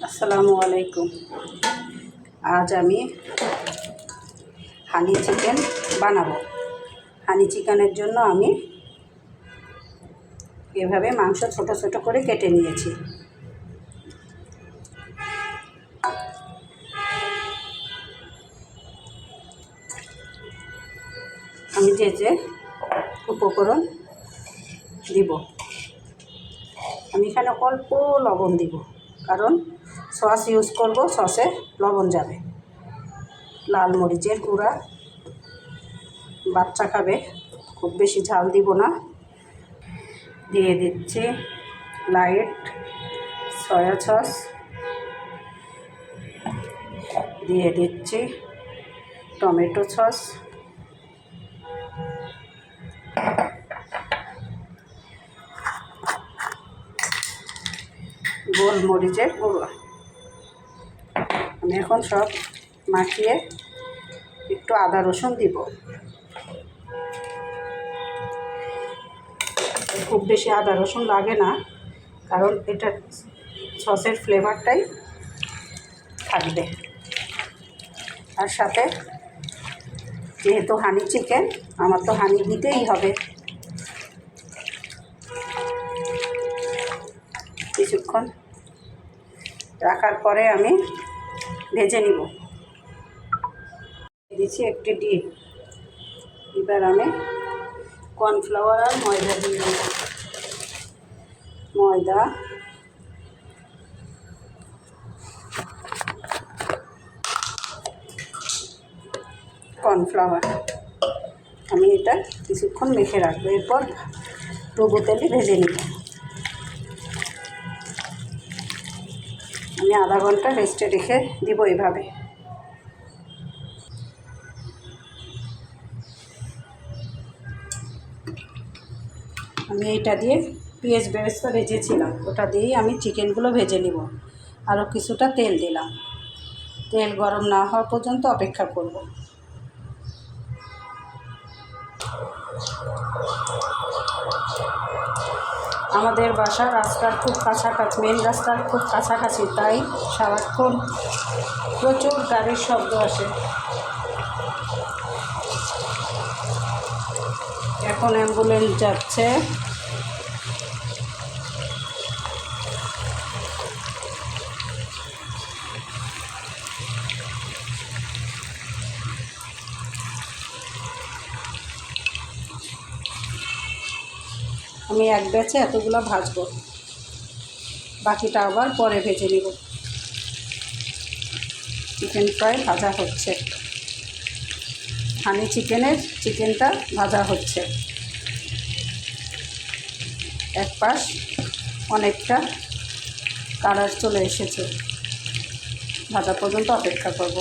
আসসালামু আলাইকুম। আজ আমি হানি চিকেন বানাবো। হানি চিকেনের জন্য আমি এভাবে মাংস ছোট ছোট করে কেটে নিয়েছি। আমি যে উপকরণ দিব, আমি এখানে অল্প লবণ দিব, কারণ সস ইউজ করব, সসে লবণ যাবে। লাল মরিচের গুঁড়া, বাচ্চা খাবে, খুব বেশি ঝাল দিব না। দিয়ে দিচ্ছি লাইট সয়া সস, দিয়ে দিচ্ছি টমেটো সস, গোলমরিচের গুঁড়ো। আমি এখন সব মাখিয়ে একটু আদা রসুন দিব। খুব বেশি আদা রসুন লাগে না, কারণ এটা সসের ফ্লেভারটাই থাকবে। আর সাথে যেহেতু হানি চিকেন, আমার তো হানি দিতেই হবে। কিছুক্ষণ রাখার পরে আমি ভেজে নিব। দিচ্ছি একটি ডিম। এবার আমি কর্নফ্লাওয়ার আর ময়দা দিয়ে দেব। ময়দা, কর্নফ্লাওয়ার, আমি এটা কিছুক্ষণ মেখে রাখবো। এরপর ডুবো তেলে ভেজে নিব। আমি আধা ঘন্টা রেস্টে রেখে দিব এভাবে। আমি এইটা দিয়ে পেঁয়াজ বেরেস্তা ভেজেছিলাম, ওটা দিয়েই আমি চিকেনগুলো ভেজে নিব। আরও কিছুটা তেল দিলাম। তেল গরম না হওয়া পর্যন্ত অপেক্ষা করব। আমাদের বাসা রাস্তার খুব কাছাকাছি, মেন রাস্তার খুব কাছাকাছি, তাই সারাক্ষণ প্রচুর গাড়ির শব্দ আসে। এখন অ্যাম্বুলেন্স যাচ্ছে। আমি এক ব্যাচে এতগুলো ভাজবো, বাকিটা আবার পরে ভেজে নিব। চিকেন ফ্রাই ভাজা হচ্ছে, হানি চিকেনটা ভাজা হচ্ছে। এক পাশ অনেকটা কালার চলে এসেছে, ভাজা পর্যন্ত অপেক্ষা করব।